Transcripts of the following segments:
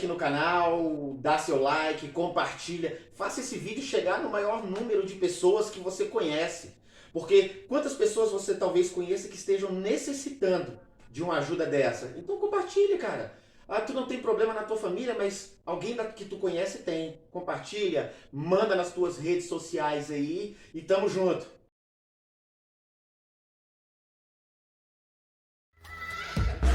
no canal, dá seu like, compartilha. Faça esse vídeo chegar no maior número de pessoas que você conhece. Porque quantas pessoas você talvez conheça que estejam necessitando de uma ajuda dessa? Então compartilhe, cara. Ah, tu não tem problema na tua família, mas alguém que tu conhece tem. Compartilha, manda nas tuas redes sociais aí e tamo junto.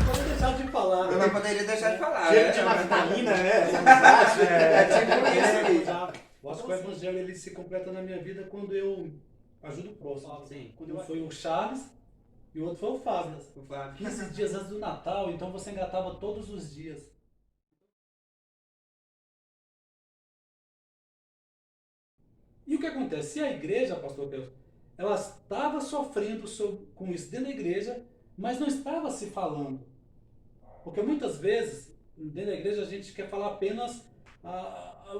Pode deixar de falar. Eu não poderia deixar de falar. Cheio de naftalina, né? Essa amizade. É, tipo isso aí. Eu acho que o evangelho ele se completa na minha vida quando eu ajudo o próximo. Sim. Quando foi o Charles e o outro foi o Fábio. 15 dias antes do Natal, então você engatava todos os dias. E o que acontece? Se a igreja, pastor Pedro, ela estava sofrendo com isso dentro da igreja, mas não estava se falando. Porque muitas vezes, dentro da igreja, a gente quer falar apenas,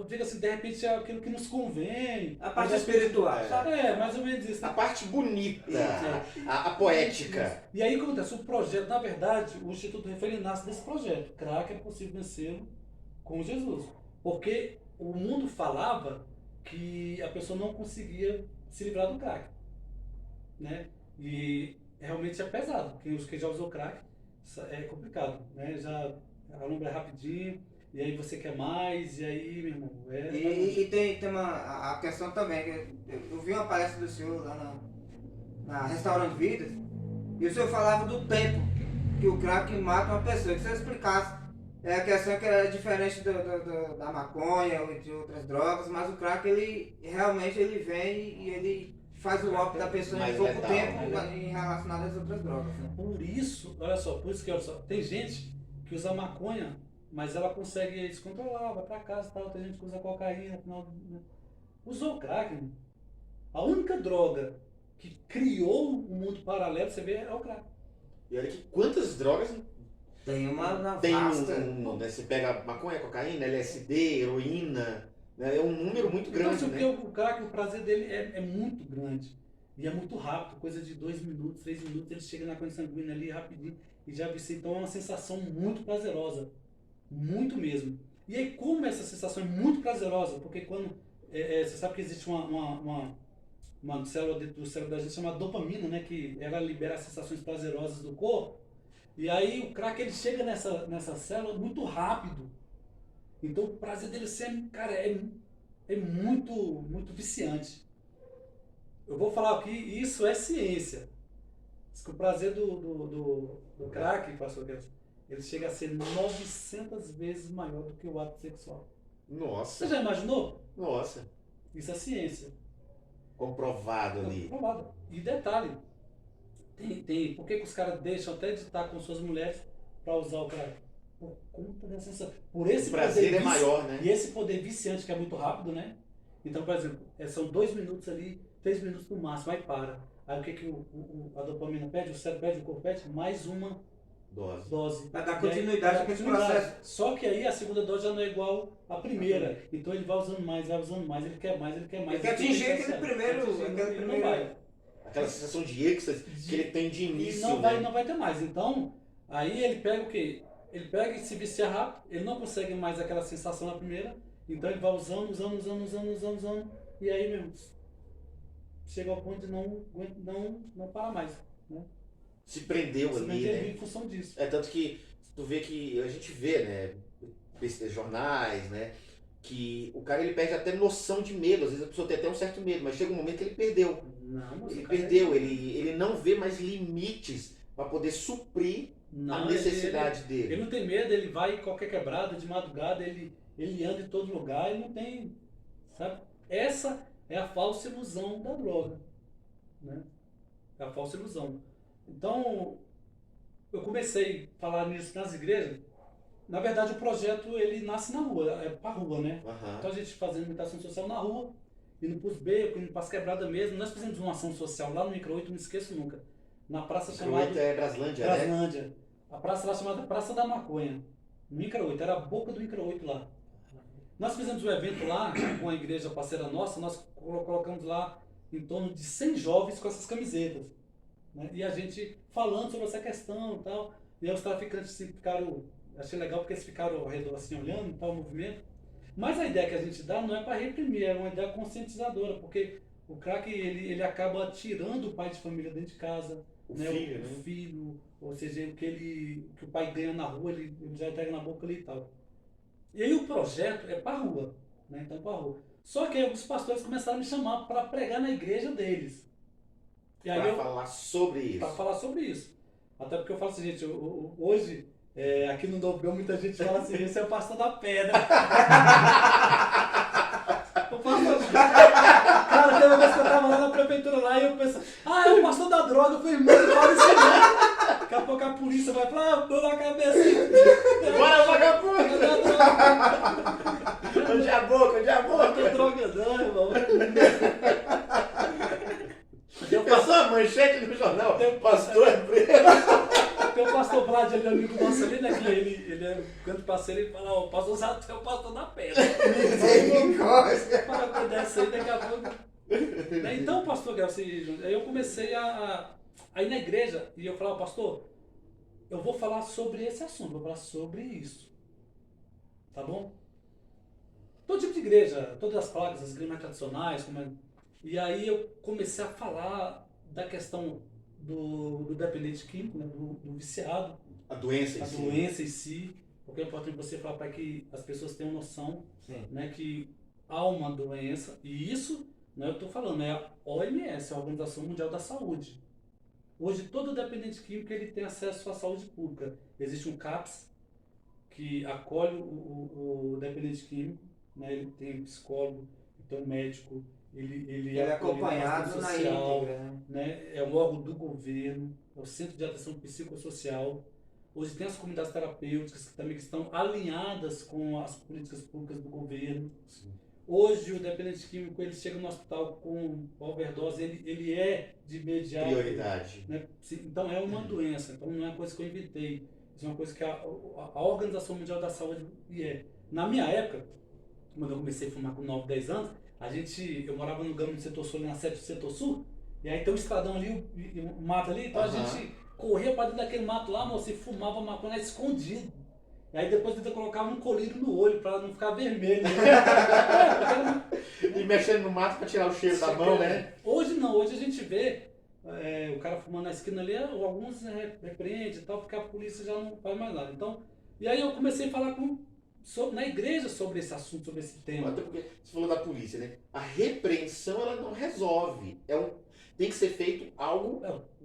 diga-se, de repente, aquilo que nos convém. A parte espiritual. É, mais ou menos isso. A parte bonita, a poética. E aí o que acontece? O projeto, na verdade, o Instituto Refer, ele nasce desse projeto. Claro que é possível vencê-lo com Jesus. Porque o mundo falava que a pessoa não conseguia se livrar do crack. Né? E realmente é pesado. Quem já usou crack é complicado. Né? Já a lombra é rapidinho, e aí você quer mais, e aí, meu irmão... E tem a questão também, que eu vi uma palestra do senhor lá na Restaurante Vidas, e o senhor falava do tempo que o crack mata uma pessoa, que você explicasse. É a questão que é diferente da maconha ou de outras drogas, mas o crack, ele realmente vem e ele faz o óbito da pessoa em Mais pouco letal, tempo né? em relacionado às outras drogas. Né? Por isso, olha só, tem gente que usa maconha, mas ela consegue descontrolar, vai pra casa e tal, tem gente que usa cocaína, usou crack. Né? A única droga que criou um mundo paralelo, você vê, é o crack. E olha que quantas drogas Tem uma tem vasta... né? Você pega maconha, cocaína, LSD, heroína, né? É um número muito grande, Então, né? porque o crack, o prazer dele é muito grande. E é muito rápido, coisa de 2 minutos, 3 minutos, ele chega na corrente sanguínea ali rapidinho. E já vi, então é uma sensação muito prazerosa. Muito mesmo. E aí, como essa sensação é muito prazerosa? Porque quando... você sabe que existe uma célula dentro do cérebro da gente chamada dopamina, né? Que ela libera as sensações prazerosas do corpo. E aí o crack, ele chega nessa célula muito rápido. Então o prazer dele sempre, cara, é muito, muito viciante. Eu vou falar aqui, isso é ciência. Diz que o prazer do crack, pastor Guedes, ele chega a ser 900 vezes maior do que o ato sexual. Nossa, Você já imaginou? nossa. Isso é ciência. Comprovado ali. Comprovado. E detalhe, por que os caras deixam até de estar com suas mulheres para usar o crack? Por conta dessa sensação. Por esse O prazer poder é maior, né? E esse poder viciante que é muito rápido, né? Então, por exemplo, são 2 minutos ali, 3 minutos no máximo, aí para. Aí o que a dopamina pede, o cérebro pede, o corpo pede? Mais uma dose. Pra dar E aí, continuidade pra dar àquele continuidade. processo. Só que aí a segunda dose já não é igual à primeira. Então ele vai usando mais, ele quer mais, ele quer mais. Ele quer atingir aquele Quer primeiro... atingir, aquele ele não primeiro... vai. Aquela sensação de êxtase que ele tem de E início, não né? vai ter mais. Então, aí ele pega o quê? Ele pega e se vicia rápido, ele não consegue mais aquela sensação na primeira, então ele vai usando, e aí mesmo, chega ao ponto de não parar mais. Né? Se prendeu ali, Simplesmente ele né? vive em função disso. É tanto que tu vê que a gente vê, né? Jornais, né? Que o cara ele perde até noção de medo. Às vezes a pessoa tem até um certo medo, mas chega um momento que ele perdeu. Não, mas Ele o cara perdeu, ele não vê mais limites para poder suprir a necessidade dele. Ele não tem medo, ele vai em qualquer quebrada, de madrugada, ele anda em todo lugar, ele não tem, sabe? Essa é a falsa ilusão da droga, né? É a falsa ilusão. Então, eu comecei a falar nisso nas igrejas. Na verdade, o projeto, ele nasce na rua, é pra rua, né? Aham. Então a gente fazendo imitação social na rua, indo pros becos, indo pras quebradas mesmo. Nós fizemos uma ação social lá no Micro 8, não esqueço nunca. Na praça chamada... Micro 8 é Braslândia, né? Braslândia. A praça lá chamada Praça da Maconha. No Micro 8, era a boca do Micro 8 lá. Nós fizemos um evento lá, com a igreja parceira nossa, nós colocamos lá em torno de 100 jovens com essas camisetas. Né? E a gente falando sobre essa questão e tal. E aí os traficantes ficaram achei legal porque eles ficaram ao redor assim, olhando e tal, o movimento. Mas a ideia que a gente dá não é para reprimir, é uma ideia conscientizadora, porque o crack ele acaba tirando o pai de família dentro de casa, O né? filho, né? O filho, ou seja, o que o pai ganha na rua, ele já entrega na boca ali e tal. E aí o projeto é para rua, né? Então para rua. Só que aí os pastores começaram a me chamar para pregar na igreja deles. E aí Para falar sobre isso. para falar sobre isso. Até porque eu falo assim, gente, hoje, aqui no Novo Gama, muita gente fala assim, esse é o pastor da pedra. O pastor... Cara, tem uma vez que eu tava lá na prefeitura lá e eu pensei, é o pastor da droga. Eu falei, mano, fala isso não. Daqui a pouco a polícia vai falar, dor na cabeça. Bora, vagabundo! Onde é a boca, onde é a Não boca? tem droga não, irmão. Pensou a manchete no jornal? Tem- Pastor é preso. Tem o pastor Vlad, ele é amigo nosso ali, né? Que ele é canto parceiro, ele fala, ó, o pastor Zato é o pastor da pedra. Misericórdia. Para com dessa aí, daqui a pouco. Né, então, pastor Gelsi, aí eu comecei a ir na igreja e eu falava, pastor, eu vou falar sobre esse assunto, vou falar sobre isso. Tá bom? Todo tipo de igreja, todas as placas, as igrejas mais tradicionais, e aí eu comecei a falar da questão do dependente químico, né, do viciado, A doença em a si. doença em si, porque é importante você falar para que as pessoas tenham noção, Sim. né, que há uma doença, e isso, né, eu estou falando, é a OMS, a Organização Mundial da Saúde. Hoje, todo dependente químico ele tem acesso à saúde pública. Existe um CAPS, que acolhe o dependente químico, né, ele tem um psicólogo, tem um médico, ele É acolhe acompanhado assistente na social, íntegra, né? né, é um órgão do governo, é o Centro de Atenção Psicossocial. Hoje tem as comunidades terapêuticas que também estão alinhadas com as políticas públicas do governo. Sim. Hoje o dependente químico ele chega no hospital com overdose, ele é de imediato. Prioridade. Né? Então é uma doença, então não é uma coisa que eu inventei. Isso é uma coisa que a Organização Mundial da Saúde é. Na minha época, quando eu comecei a fumar com 9, 10 anos, eu morava no Gama do Setor Sul, na 7 do Setor Sul, e aí tem um estradão ali, um mato ali, então a gente corria para dentro daquele mato lá, moço, e fumava maconha escondido. E aí depois eu colocava um colírio no olho para não ficar vermelho. Né? E mexendo no mato para tirar o cheiro da mão, né? Hoje não, hoje a gente vê o cara fumando na esquina ali, alguns repreendem e tal, porque a polícia já não faz mais nada. Então, e aí eu comecei a falar na igreja sobre esse assunto, sobre esse tema. Até porque você falou da polícia, né? A repreensão ela não resolve. Tem que ser feito algo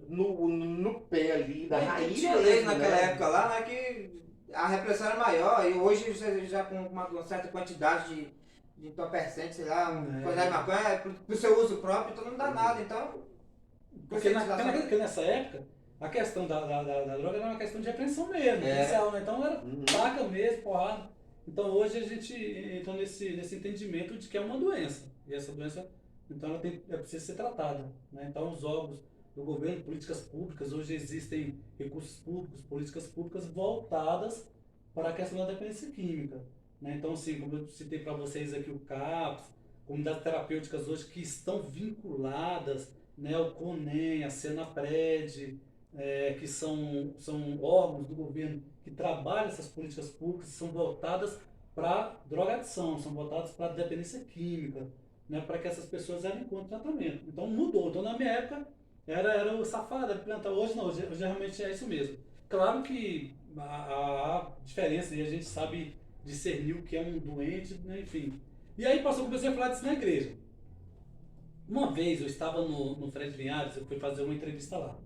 no pé ali, da raiz. Tinha leis mesmo, naquela né? época lá, né, que a repressão era maior, e hoje você já com uma certa quantidade de entorpecente, sei lá, coisa de maconha, pro seu uso próprio, então não dá nada, então... Porque nessa época, a questão da droga era uma questão de repreensão mesmo, policial, né? Então era taca mesmo, porrada. Então hoje a gente entrou nesse entendimento de que é uma doença, e essa doença, então ela precisa ser tratada, né? Então os órgãos do governo, políticas públicas, hoje existem recursos públicos, políticas públicas voltadas para a questão da dependência química, né? Então, assim, como eu citei para vocês aqui o CAPS, comunidades terapêuticas hoje que estão vinculadas, né, ao CONEM, a Senapred, que são órgãos do governo que trabalham essas políticas públicas, são voltadas para drogadição, são voltadas para dependência química, né, para que essas pessoas encontrem tratamento. Então mudou. Então na minha época era o safado, era planta. Hoje não, hoje realmente é isso mesmo. Claro que há diferença e a gente sabe discernir o que é um doente, né, enfim. E aí eu comecei a falar disso na igreja. Uma vez eu estava no Fred Linhares, eu fui fazer uma entrevista lá.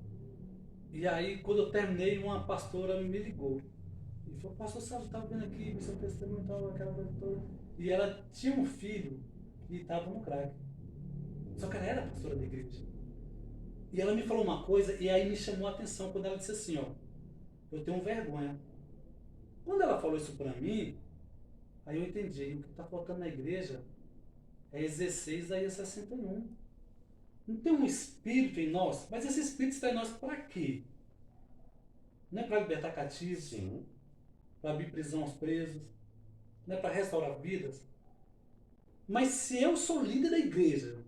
E aí, quando eu terminei, uma pastora me ligou. E falou, pastor Sérgio, estava vendo aqui, seu testemunho e tal, aquela coisa toda. E ela tinha um filho que estava no crack. Só que ela era pastora da igreja. E ela me falou uma coisa, e aí me chamou a atenção quando ela disse assim, ó, eu tenho vergonha. Quando ela falou isso para mim, aí eu entendi, o que está faltando na igreja é exercer Isaías 61. Não tem um espírito em nós, mas esse espírito está em nós para quê? Não é para libertar cativos, Sim. para abrir prisão aos presos, não é para restaurar vidas. Mas se eu sou líder da igreja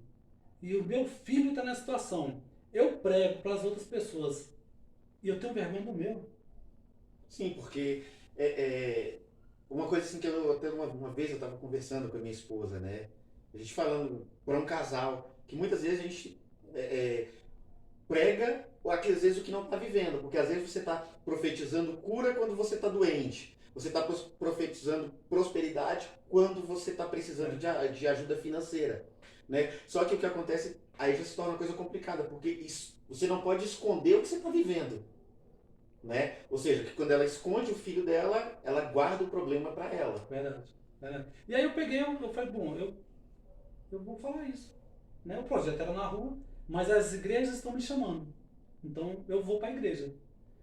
e o meu filho está nessa situação, eu prego para as outras pessoas e eu tenho vergonha do meu. Sim, porque uma coisa assim que eu até uma vez eu estava conversando com a minha esposa, né? A gente falando para um casal, que muitas vezes a gente prega ou às vezes o que não está vivendo, porque às vezes você está profetizando cura quando você está doente, você está profetizando prosperidade quando você está precisando de ajuda financeira, né? Só que o que acontece aí já se torna uma coisa complicada, porque você não pode esconder o que você está vivendo, né? Ou seja, que quando ela esconde o filho dela, ela guarda o problema para ela. Verdade, verdade. E aí eu falei, bom, eu vou falar isso. Né? O projeto era na rua, mas as igrejas estão me chamando. Então eu vou para a igreja.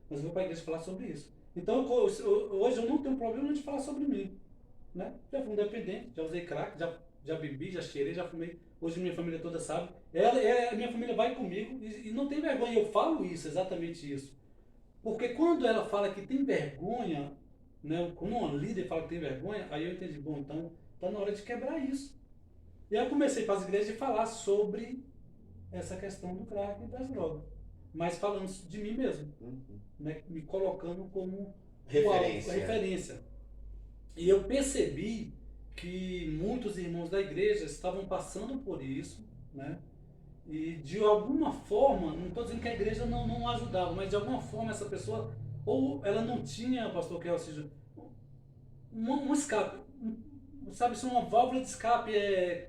Mas eu vou para a igreja falar sobre isso. Então hoje eu não tenho problema de falar sobre mim. Né? Já fui independente, já usei crack, já bebi, já cheirei, já fumei. Hoje minha família toda sabe. A minha família vai comigo e não tem vergonha. Eu falo isso, exatamente isso. Porque quando ela fala que tem vergonha, né, quando uma líder fala que tem vergonha, aí eu entendi, bom, então está na hora de quebrar isso. E aí eu comecei para as igrejas a falar sobre essa questão do crack e das drogas. Mas falando de mim mesmo, né, me colocando como referência. E eu percebi que muitos irmãos da igreja estavam passando por isso, né? E de alguma forma, não estou dizendo que a igreja não ajudava, mas de alguma forma essa pessoa, ou ela não tinha, pastor Kel, ou seja, um escape, sabe, isso é uma válvula de escape,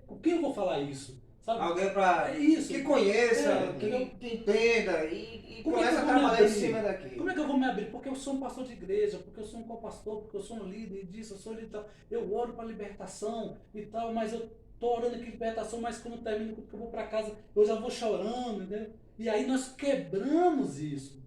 com quem eu vou falar isso? Sabe? Alguém para que conheça, que entenda e começa a trabalhar em cima daquilo. Como é que eu vou me abrir? Porque eu sou um pastor de igreja, porque eu sou um co-pastor, porque eu sou um líder disso, eu sou líder e tal. Eu oro para libertação e tal, mas eu estou orando aqui libertação, mas quando termino, quando eu vou para casa, eu já vou chorando, entendeu? E aí nós quebramos isso.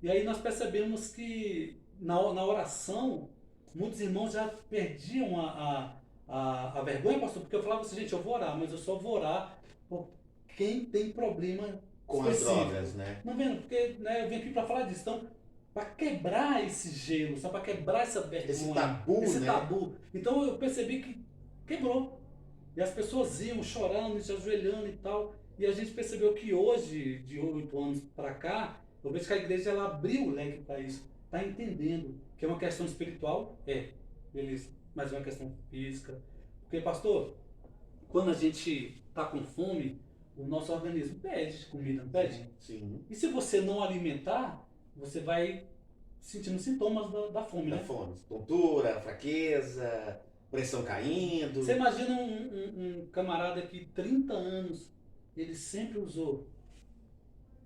E aí nós percebemos que na oração, muitos irmãos já perdiam a vergonha, pastor, porque eu falava assim, gente, eu vou orar, mas eu só vou orar por quem tem problema com específico. As drogas, né? Não vendo? Porque né, eu vim aqui para falar disso. Então, para quebrar esse gelo, para quebrar essa vergonha, esse tabu. Então eu percebi que quebrou. E as pessoas iam chorando, se ajoelhando e tal. E a gente percebeu que hoje, de 8 anos para cá, eu vejo que a igreja ela abriu o leque para isso. Está entendendo que é uma questão espiritual? Beleza. Mas é uma questão física. Porque, pastor, quando a gente está com fome, o nosso organismo pede comida, não pede? Sim. E se você não alimentar, você vai sentindo sintomas da fome, né? Da fome. Tontura, fraqueza, pressão caindo. Você imagina um camarada que 30 anos, ele sempre usou.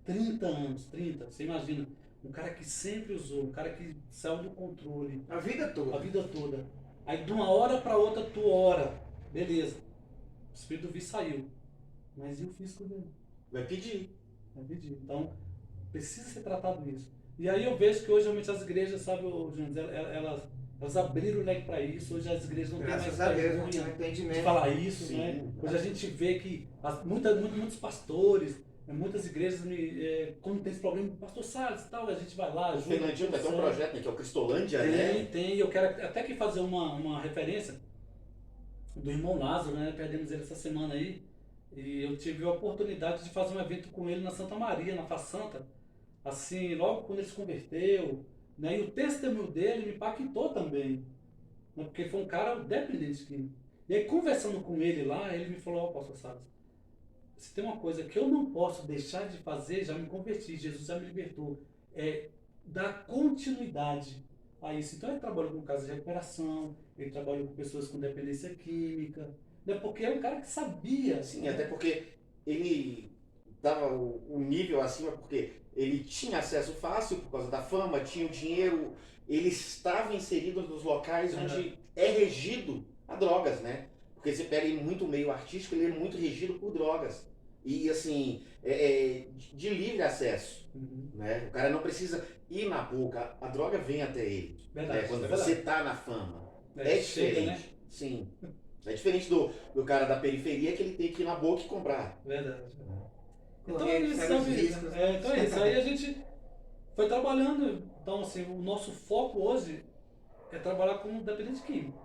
30 anos, 30. Você imagina, um cara que sempre usou, um cara que saiu do controle. A vida toda. A vida toda. Aí de uma hora para outra tu ora. Beleza. O espírito do vício saiu. Mas e o físico dele? Vai pedir. Vai pedir. Então, precisa ser tratado isso. E aí eu vejo que hoje realmente as igrejas, sabe, Jones, elas abriram o leque para isso. Hoje as igrejas não têm mais vergonha de falar isso, sim, né? Hoje a gente vê que muitos pastores, muitas igrejas, quando tem esse problema, pastor Salles e tal, a gente vai lá, ajuda. O Fernandinho vai ter um projeto, né, que é o Cristolândia, né? Tem. Eu quero até que fazer uma referência do irmão Lázaro, né? Perdemos ele essa semana aí. E eu tive a oportunidade de fazer um evento com ele na Santa Maria, na Faz Santa. Assim, logo quando ele se converteu, né? E o testemunho dele me impactou também, né? Porque foi um cara dependente químico. E aí, conversando com ele lá, ele me falou, pastor Salles, se tem uma coisa que eu não posso deixar de fazer, já me converti, Jesus já me libertou, é dar continuidade a isso. Então ele trabalhou com casos de recuperação, ele trabalhou com pessoas com dependência química, né? Porque é um cara que sabia. Sim, né? até porque ele dava o nível acima, porque ele tinha acesso fácil por causa da fama, tinha o dinheiro, ele estava inserido nos locais onde é regido a drogas, né? Porque você pega ele muito meio artístico, ele é muito regido por drogas. E assim, de livre acesso. Né? O cara não precisa ir na boca, a droga vem até ele. Verdade, né? Quando é você está na fama. É diferente. chega, né? Sim. É diferente do cara da periferia que ele tem que ir na boca e comprar. Verdade. Então é isso, então é isso. Aí a gente foi trabalhando. Então, assim, o nosso foco hoje é trabalhar com dependente químico.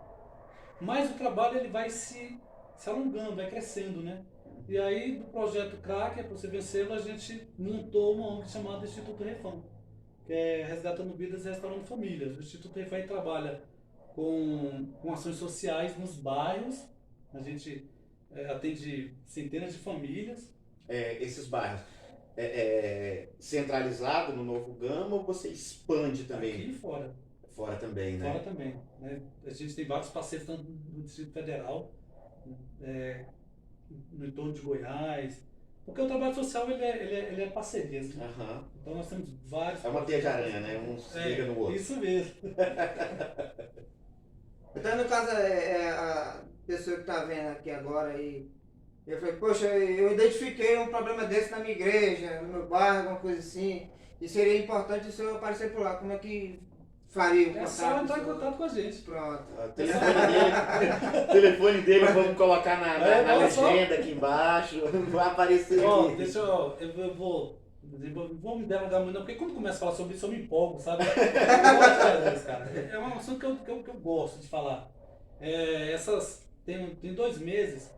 Mas o trabalho ele vai se alongando, vai crescendo, né? E aí, do projeto Crack, para você vencê-lo, a gente montou uma ONG chamada Instituto Refão. que é Resgatando Vidas e Restaurando Famílias. O Instituto Refai trabalha com ações sociais nos bairros. A gente atende centenas de famílias. Esses bairros, centralizado no Novo Gama ou você expande também? Aqui e fora. Fora também, né? Fora também. Né? A gente tem vários parceiros tanto do Distrito Federal, no entorno de Goiás. Porque o trabalho social ele é parcerias, né? Aham. Então nós temos vários. É uma teia de aranha, né? Um se liga no outro. Isso mesmo. Então, no caso, a pessoa que está vendo aqui agora e eu falei, poxa, eu identifiquei um problema desse na minha igreja, no meu bairro, alguma coisa assim, e seria importante o senhor aparecer por lá. Como é que faria o contato? É só entrar em do senhor? contato com a gente. Pronto. O telefone dele vamos colocar na olha só. legenda aqui embaixo. Vai aparecer Ó, aqui. deixa eu vou me demorar muito, não, porque quando começo a falar sobre isso eu me empolgo, sabe? Eu gosto de fazer isso, cara. É uma assunto que eu gosto de falar. Tem 2 meses,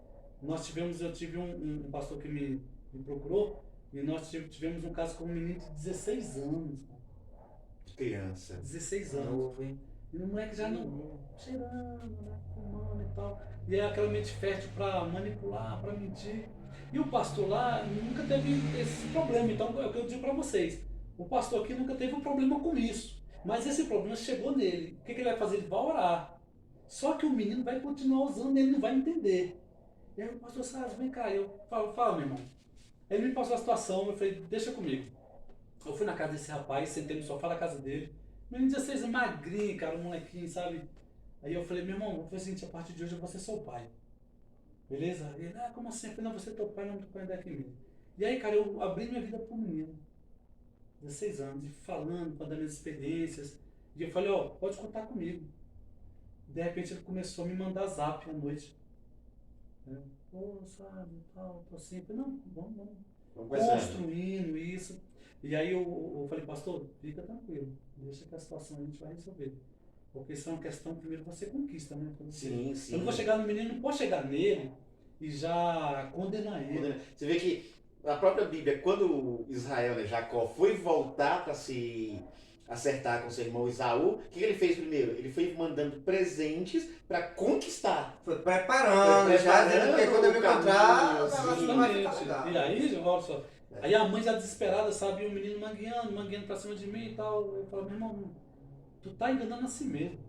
eu tive um pastor que me procurou e nós tivemos um caso com um menino de 16 anos. Criança. 16 anos. Novo, hein? E o moleque já não cheirando, né, fumando e tal. E é aquela mente fértil para manipular, para mentir. E o pastor lá nunca teve esse problema. Então é o que eu digo para vocês. O pastor aqui nunca teve um problema com isso. Mas esse problema chegou nele. O que ele vai fazer? Ele vai orar. Só que o menino vai continuar usando, ele não vai entender. E aí o pastor Sérgio, vem cá. Eu fala, meu irmão. Ele me passou a situação, eu falei, deixa comigo. Eu fui na casa desse rapaz, sentei no sofá da casa dele. Menino 16 anos, magrinho, cara, um molequinho, sabe? Aí eu falei, meu irmão, vou fazer o seguinte, a partir de hoje eu vou ser seu pai. Beleza? Ele, como assim? Eu falei, não, você é teu pai, não, teu pai daqui mesmo. E aí, cara, eu abri minha vida pro menino. 16 anos, e falando, contando minhas experiências. E eu falei, pode contar comigo. De repente ele começou a me mandar zap à noite. Pô, sabe, tal, tô assim. Eu falei, não, vamos construindo isso. E aí eu falei, pastor, fica tranquilo, deixa que a situação a gente vai resolver. Porque isso é uma questão, primeiro você conquista, né? Sim. Eu não vou chegar no menino, não posso chegar nele e já condenar ele. Você vê que a própria Bíblia, quando Israel, né, Jacó, foi voltar para se acertar com seu irmão Esaú, o que ele fez primeiro? Ele foi mandando presentes para conquistar. Foi preparando, já dizendo que quando eu me encontrar, o negócio não vai ficar Exatamente. legal. E aí, olha só. Aí a mãe já desesperada, sabe, e o menino mangueando pra cima de mim e tal. Eu falo, meu irmão, tu tá enganando a si mesmo.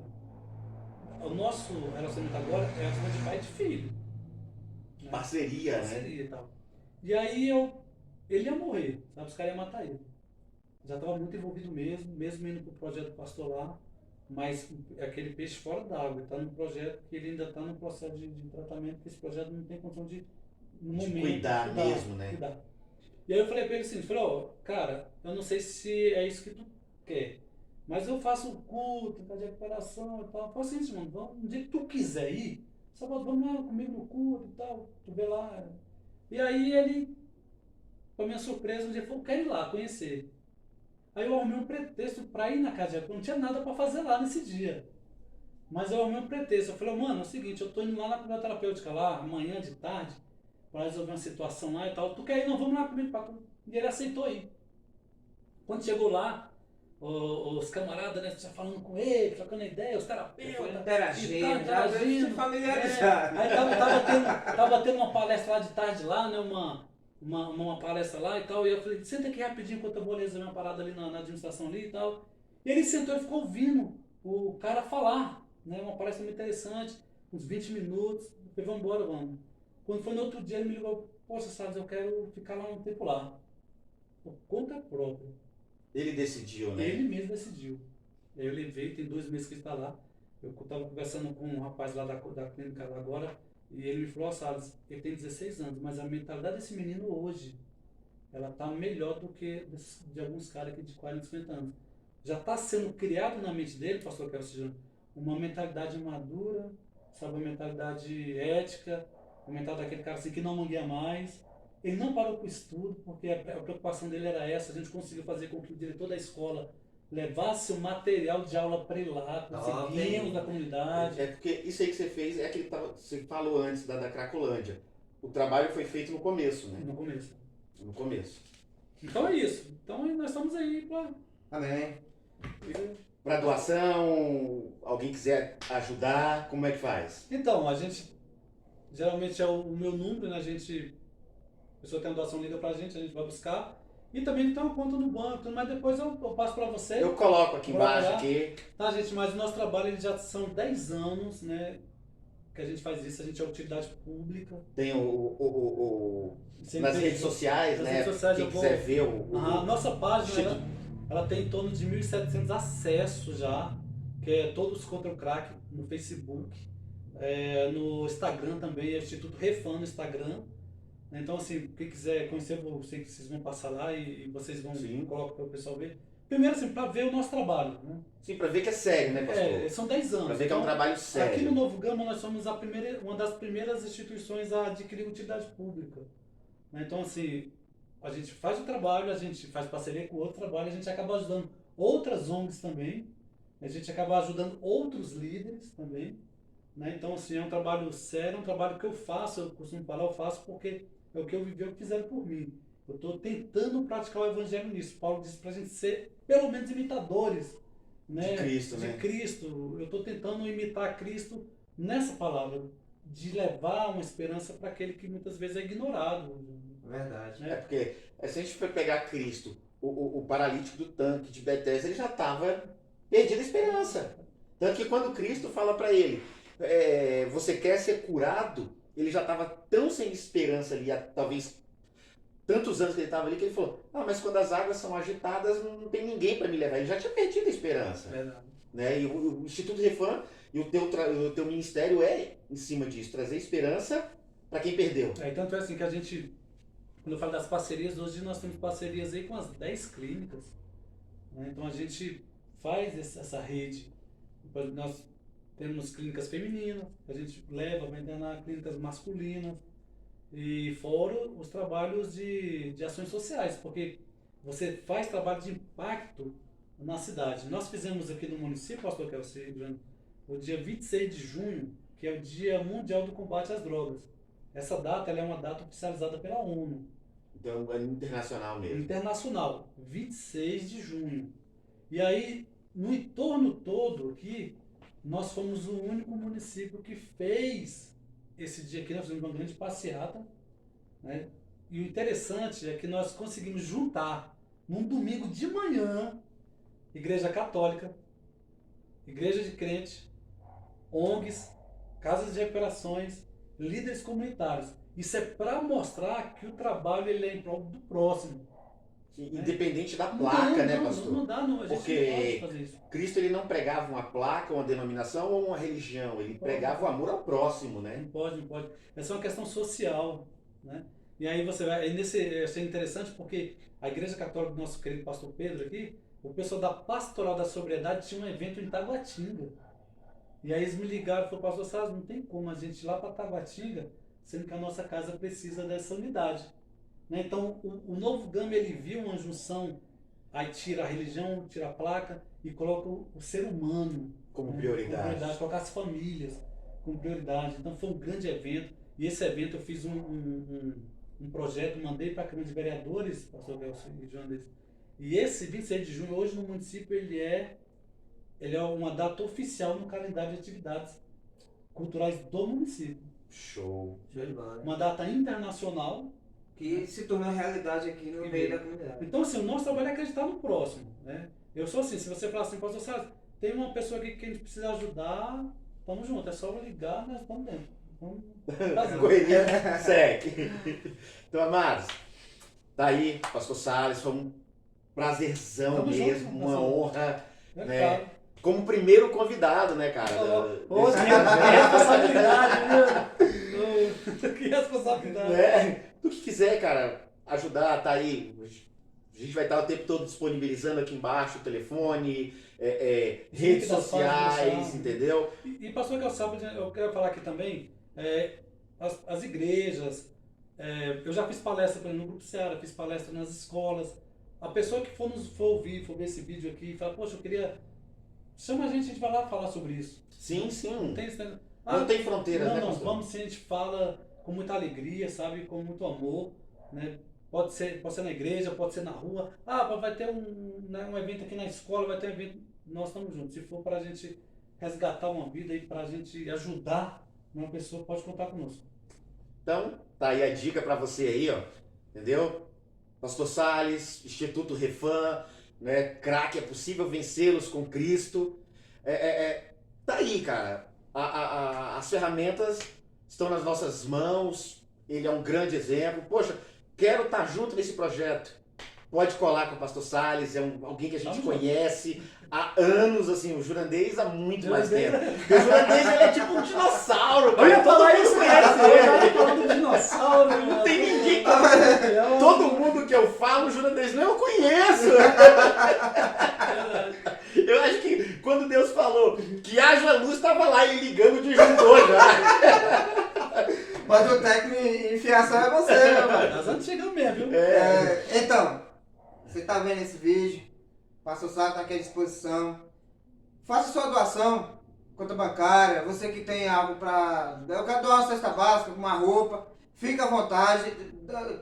O nosso relacionamento agora é relacionamento de pai e de filho. Né? Parceria, né? E tal. E aí ele ia morrer, sabe, os caras iam matar ele. Já estava muito envolvido mesmo indo pro projeto do pastor lá, mas é aquele peixe fora d'água, está no projeto que ele ainda está no processo de tratamento, que esse projeto não tem condição de, no momento, cuidar mesmo, né? Cuidar. E aí eu falei pra ele assim, cara, eu não sei se é isso que tu quer, mas eu faço o culto, de recuperação e tal. Eu falo assim, mano, no dia que tu quiser ir, só vamos lá comigo no culto e tal, tu vê lá. E aí ele, pra minha surpresa, um dia falou, quero ir lá conhecer. Aí eu arrumei um pretexto pra ir na casa de recuperação, não tinha nada pra fazer lá nesse dia. Mas eu arrumei um pretexto, eu falei, mano, é o seguinte, eu tô indo lá na fisioterapêutica lá, amanhã de tarde, para resolver uma situação lá e tal. Tu quer ir? Não, vamos lá comigo. E ele aceitou ir. Quando chegou lá, os camaradas, né, já falando com ele, trocando ideia, os terapeutas. Foi interagindo, se familiarizar. Aí tava tendo uma palestra lá de tarde lá, né, uma palestra lá e tal. E eu falei, senta aqui rapidinho enquanto eu vou resolver uma parada ali na administração ali e tal. E ele sentou e ficou ouvindo o cara falar, né, uma palestra muito interessante, uns 20 minutos. Eu falei, vamos embora, vamos. Quando foi no outro dia, ele me ligou, poxa, Salles, eu quero ficar lá um tempo lá. Por conta própria. Ele decidiu, né? Ele mesmo decidiu. Aí eu levei, tem 2 meses que ele está lá. Eu estava conversando com um rapaz lá da clínica lá agora, e ele me falou, Salles, ele tem 16 anos, mas a mentalidade desse menino hoje, ela está melhor do que de alguns caras aqui de 40, 50 anos. Já está sendo criado na mente dele, pastor Kelvin, seja, uma mentalidade madura, sabe, uma mentalidade ética, comentar daquele cara assim que não mangueia mais. Ele não parou com o estudo, porque a preocupação dele era essa. A gente conseguiu fazer com que o diretor da escola levasse o material de aula para ele lá, conseguimos da comunidade. É porque isso aí que você fez é aquele que você falou antes da Cracolândia. O trabalho foi feito no começo, né? No começo. No começo. Então é isso. Então nós estamos aí para... Amém. Para doação, alguém quiser ajudar, como é que faz? Então, a gente, geralmente é o meu número, né? A pessoa tem uma doação, liga pra gente, a gente vai buscar. E também tem uma conta no banco, mas depois eu passo pra você. Eu coloco aqui Coloca embaixo, lá. aqui. Tá, gente, mas o nosso trabalho ele já são 10 anos, né? Que a gente faz isso, a gente é utilidade pública. Tem Sempre nas redes sociais, nas né? redes sociais Quem eu vou- quiser ver A nossa página, Instituto. ela tem em torno de 1.700 acessos já, que é Todos contra o Crack no Facebook, no Instagram também, é o Instituto Refan no Instagram. Então, assim, quem quiser conhecer, eu sei que vocês vão passar lá e vocês vão Sim. colocar para o pessoal ver. Primeiro, assim, para ver o nosso trabalho, né? Sim, para ver que é sério, né, pastor? São 10 anos. Para ver que é um trabalho sério. Aqui no Novo Gama nós somos uma das primeiras instituições a adquirir utilidade pública. Né? Então, assim, a gente faz o trabalho, a gente faz parceria com outro trabalho, a gente acaba ajudando outras ONGs também, a gente acaba ajudando outros líderes também. Né? Então, assim, é um trabalho sério, é um trabalho que eu faço, eu costumo falar, eu faço porque é o que eu vivi, é o que fizeram por mim. Eu estou tentando praticar o evangelho nisso. Paulo disse para a gente ser, pelo menos, imitadores, né? De Cristo, de né? Cristo. Eu estou tentando imitar Cristo nessa palavra, de levar uma esperança para aquele que muitas vezes é ignorado. Verdade. É porque, se a gente for pegar Cristo, o paralítico do tanque de Betesda, ele já estava perdido a esperança. Tanto que quando Cristo fala para ele, você quer ser curado, ele já estava tão sem esperança ali, há talvez tantos anos que ele estava ali, que ele falou, mas quando as águas são agitadas, não tem ninguém para me levar. Ele já tinha perdido a esperança. Verdade. Né? E o Instituto Refan e o teu ministério é em cima disso, trazer esperança para quem perdeu. Tanto é assim que a gente, quando eu falo das parcerias, hoje nós temos parcerias aí com as 10 clínicas. Né? Então a gente faz essa rede. Nós temos clínicas femininas, a gente leva, vai internar clínicas masculinas. E fora os trabalhos de ações sociais, porque você faz trabalho de impacto na cidade. Nós fizemos aqui no município, pastor Kelsey, o dia 26 de junho, que é o Dia Mundial do Combate às Drogas. Essa data ela é uma data oficializada pela ONU. Então é internacional mesmo. Internacional, 26 de junho. E aí, no entorno todo aqui, nós fomos o único município que fez esse dia aqui, nós fizemos uma grande passeata, né? E o interessante é que nós conseguimos juntar, num domingo de manhã, Igreja Católica, Igreja de Crente, ONGs, casas de recuperações, líderes comunitários. Isso é para mostrar que o trabalho ele é em prol do próximo. Independente da placa, né, pastor? Não dá, não. A gente Porque não pode fazer isso. Cristo ele não pregava uma placa, uma denominação ou uma religião. Ele pregava o amor ao próximo, né? Não pode. Essa é uma questão social, né? E aí você vai... Isso é interessante porque a Igreja Católica do nosso querido pastor Pedro aqui, o pessoal da Pastoral da Sobriedade tinha um evento em Taguatinga. E aí eles me ligaram e falaram, pastor Salles, não tem como a gente ir lá para Taguatinga, sendo que a nossa casa precisa dessa unidade. Né? Então, o Novo Gama, ele viu uma junção, aí tira a religião, tira a placa e coloca o ser humano como prioridade. Colocar as famílias como prioridade. Então, foi um grande evento. E esse evento eu fiz um projeto, mandei para a Câmara de Vereadores, pastor Gelson e João. E esse 26 de junho, hoje no município, ele é uma data oficial no calendário de atividades culturais do município. Show. Show de bola. Uma data internacional. Que se tornou realidade aqui no meio da comunidade. Então, assim, o nosso trabalho é acreditar no próximo. Né? Eu sou assim, se você falar assim, pastor Salles, tem uma pessoa aqui que a gente precisa ajudar, estamos juntos, é só ligar, nós estamos dentro. Vamos Correria segue. Então, amados, tá aí, pastor Salles, foi um prazerzão Tamo mesmo, junto, uma honra. É né? claro. Como primeiro convidado, né, cara? Hoje, que responsabilidade, viu? Que responsabilidade. Né? Tu que quiser, cara, ajudar, tá aí. A gente vai estar o tempo todo disponibilizando aqui embaixo o telefone, redes sociais, entendeu? E pastor Calçado, eu quero falar aqui também, as igrejas, eu já fiz palestra por exemplo, no Grupo Seara, fiz palestra nas escolas. A pessoa que for ver esse vídeo aqui e fala, poxa, eu queria... Chama a gente vai lá falar sobre isso. Sim, sim. Não tem, não tem fronteiras, né, não, pastor? vamos sim, a gente fala com muita alegria, sabe, com muito amor, né? Pode ser na igreja, pode ser na rua. Ah, vai ter um evento aqui na escola, vai ter um evento. Nós estamos juntos. Se for para a gente resgatar uma vida e para a gente ajudar uma pessoa, pode contar conosco. Então, tá aí a dica para você aí, ó. Entendeu? Pastor Salles, Instituto Refã, né? Crack, é possível vencê-los com Cristo. Tá aí, cara. As ferramentas estão nas nossas mãos. Ele é um grande exemplo. Poxa, quero estar junto nesse projeto. Pode colar com o Pastor Salles, alguém que a gente conhece há anos, assim, o Jurandês há muito mais tempo. Porque o Jurandês, ele é tipo um dinossauro, cara. Eu ia falar isso, conhece ele. falando de dinossauro. Não tem ninguém que... Todo mundo que eu falo, o Jurandês, não, eu conheço. Eu acho que quando Deus falou que haja luz, estava lá ele ligando de judô já. Mas o técnico em fiação é você, meu mano. Nós vamos chegando mesmo, viu? Então, você tá vendo esse vídeo, o Pastor Salles tá aqui à disposição. Faça sua doação, conta bancária, você que tem algo para... Eu quero doar uma cesta básica, uma roupa, fica à vontade.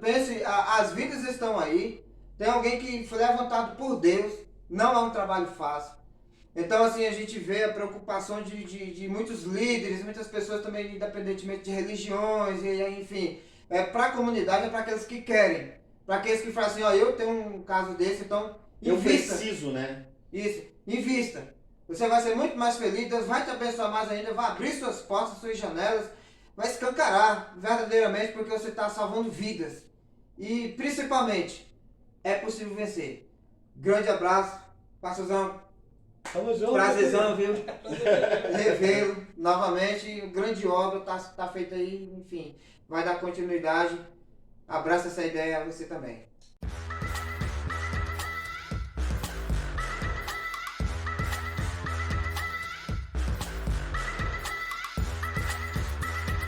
Pense, as vidas estão aí. Tem alguém que foi levantado por Deus, não é um trabalho fácil. Então, assim, a gente vê a preocupação de muitos líderes, muitas pessoas também, independentemente de religiões, e enfim, para a comunidade, é para aqueles que querem. Para aqueles que falam assim, ó, eu tenho um caso desse, então invista. Eu preciso, né? Isso, invista. Você vai ser muito mais feliz, Deus vai te abençoar mais ainda, vai abrir suas portas, suas janelas, vai escancarar verdadeiramente, porque você está salvando vidas. E, principalmente, é possível vencer. Grande abraço, pastorzão. Tamo junto. Prazerzão, viu? Revê-lo novamente. Grande obra tá feita aí, enfim. Vai dar continuidade. Abraça essa ideia a você também.